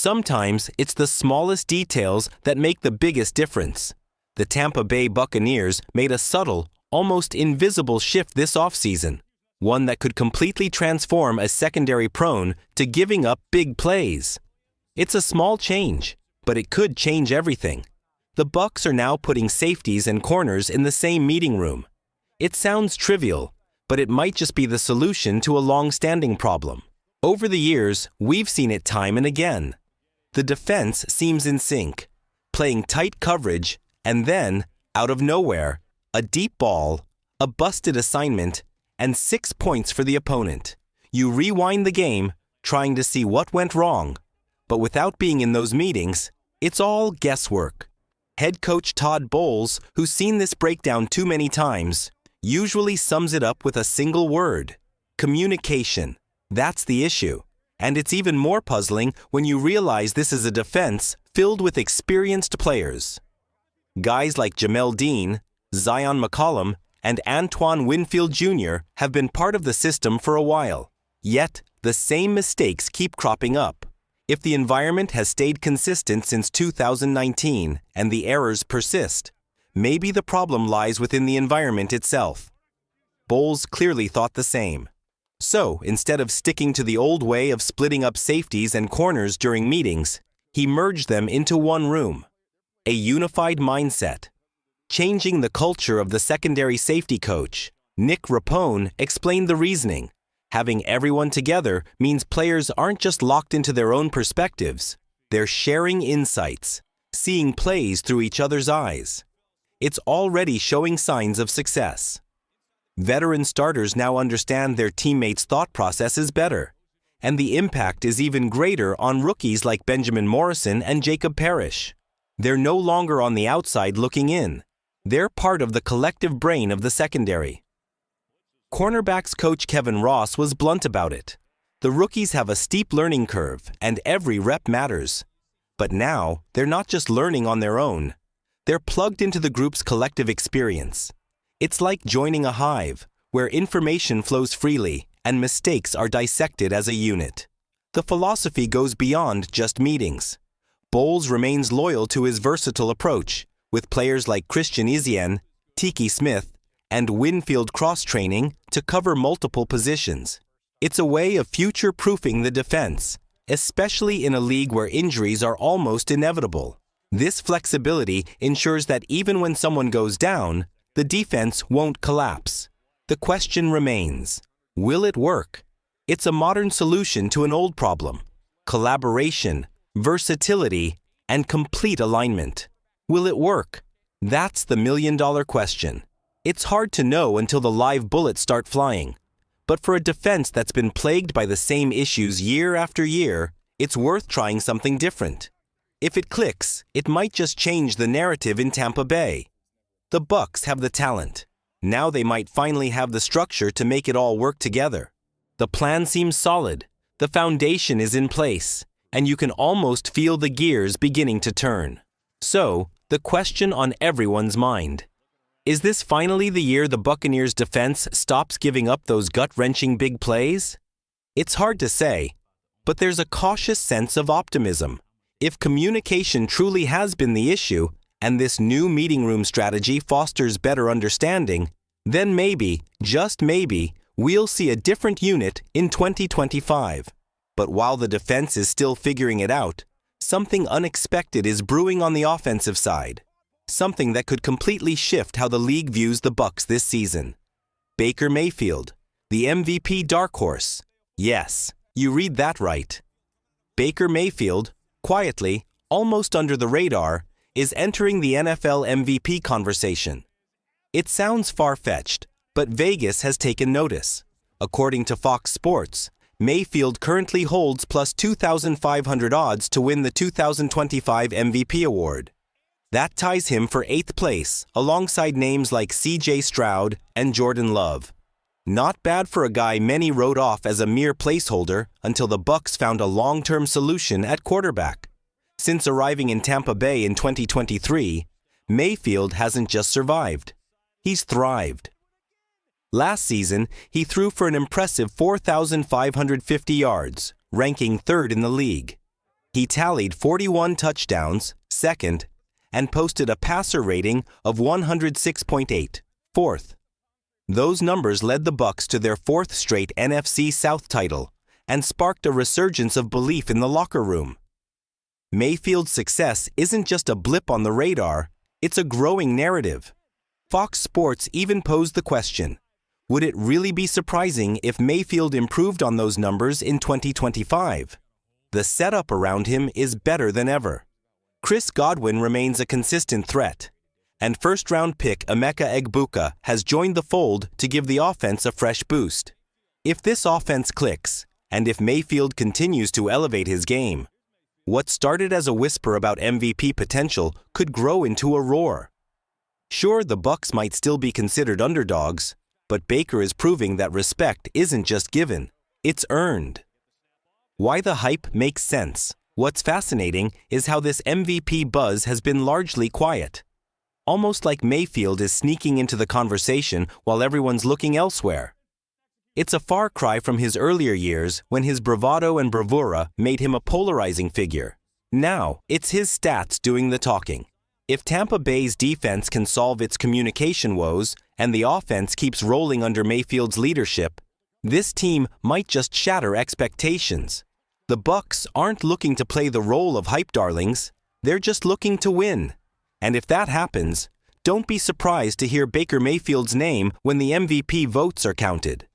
Sometimes it's the smallest details that make the biggest difference. The Tampa Bay Buccaneers made a subtle, almost invisible shift this offseason, one that could completely transform a secondary prone to giving up big plays. It's a small change, but it could change everything. The Bucs are now putting safeties and corners in the same meeting room. It sounds trivial, but it might just be the solution to a long-standing problem. Over the years, we've seen it time and again. The defense seems in sync, playing tight coverage, and then, out of nowhere, a deep ball, a busted assignment, and 6 points for the opponent. You rewind the game, trying to see what went wrong. But without being in those meetings, it's all guesswork. Head coach Todd Bowles, who's seen this breakdown too many times, usually sums it up with a single word: communication. That's the issue. And it's even more puzzling when you realize this is a defense filled with experienced players. Guys like Jamel Dean, Zion McCollum, and Antoine Winfield Jr. have been part of the system for a while. Yet, the same mistakes keep cropping up. If the environment has stayed consistent since 2019 and the errors persist, maybe the problem lies within the environment itself. Bowles clearly thought the same. So, instead of sticking to the old way of splitting up safeties and corners during meetings, he merged them into one room. A unified mindset. Changing the culture of the secondary safety coach, Nick Rapone explained the reasoning. Having everyone together means players aren't just locked into their own perspectives. They're sharing insights, seeing plays through each other's eyes. It's already showing signs of success. Veteran starters now understand their teammates' thought processes better, and the impact is even greater on rookies like Benjamin Morrison and Jacob Parrish. They're no longer on the outside looking in. They're part of the collective brain of the secondary. Cornerbacks coach Kevin Ross was blunt about it. The rookies have a steep learning curve, and every rep matters. But now, they're not just learning on their own. They're plugged into the group's collective experience. It's like joining a hive, where information flows freely and mistakes are dissected as a unit. The philosophy goes beyond just meetings. Bowles remains loyal to his versatile approach, with players like Christian Izien, Tiki Smith, and Winfield cross-training to cover multiple positions. It's a way of future-proofing the defense, especially in a league where injuries are almost inevitable. This flexibility ensures that even when someone goes down, the defense won't collapse. The question remains, will it work? It's a modern solution to an old problem: collaboration, versatility, and complete alignment. Will it work? That's the million-dollar question. It's hard to know until the live bullets start flying. But for a defense that's been plagued by the same issues year after year, it's worth trying something different. If it clicks, it might just change the narrative in Tampa Bay. The Bucs have the talent. Now they might finally have the structure to make it all work together. The plan seems solid, the foundation is in place, and you can almost feel the gears beginning to turn. So, the question on everyone's mind: is this finally the year the Buccaneers' defense stops giving up those gut-wrenching big plays? It's hard to say, but there's a cautious sense of optimism. If communication truly has been the issue, and this new meeting room strategy fosters better understanding, then maybe, just maybe, we'll see a different unit in 2025. But while the defense is still figuring it out, something unexpected is brewing on the offensive side. Something that could completely shift how the league views the Bucs this season. Baker Mayfield, the MVP dark horse. Yes, you read that right. Baker Mayfield, quietly, almost under the radar, is entering the NFL MVP conversation. It sounds far-fetched, but Vegas has taken notice. According to Fox Sports, Mayfield currently holds plus 2,500 odds to win the 2025 MVP award. That ties him for 8th place, alongside names like C.J. Stroud and Jordan Love. Not bad for a guy many wrote off as a mere placeholder until the Bucs found a long-term solution at quarterback. Since arriving in Tampa Bay in 2023, Mayfield hasn't just survived. He's thrived. Last season, he threw for an impressive 4,550 yards, ranking 3rd in the league. He tallied 41 touchdowns, second, and posted a passer rating of 106.8, fourth. Those numbers led the Bucs to their fourth straight NFC South title and sparked a resurgence of belief in the locker room. Mayfield's success isn't just a blip on the radar, it's a growing narrative. Fox Sports even posed the question, would it really be surprising if Mayfield improved on those numbers in 2025? The setup around him is better than ever. Chris Godwin remains a consistent threat, and first-round pick Emeka Egbuka has joined the fold to give the offense a fresh boost. If this offense clicks, and if Mayfield continues to elevate his game, what started as a whisper about MVP potential could grow into a roar. Sure, the Bucs might still be considered underdogs, but Baker is proving that respect isn't just given, it's earned. Why the hype makes sense. What's fascinating is how this MVP buzz has been largely quiet. Almost like Mayfield is sneaking into the conversation while everyone's looking elsewhere. It's a far cry from his earlier years when his bravado and bravura made him a polarizing figure. Now, it's his stats doing the talking. If Tampa Bay's defense can solve its communication woes and the offense keeps rolling under Mayfield's leadership, this team might just shatter expectations. The Bucs aren't looking to play the role of hype darlings, they're just looking to win. And if that happens, don't be surprised to hear Baker Mayfield's name when the MVP votes are counted.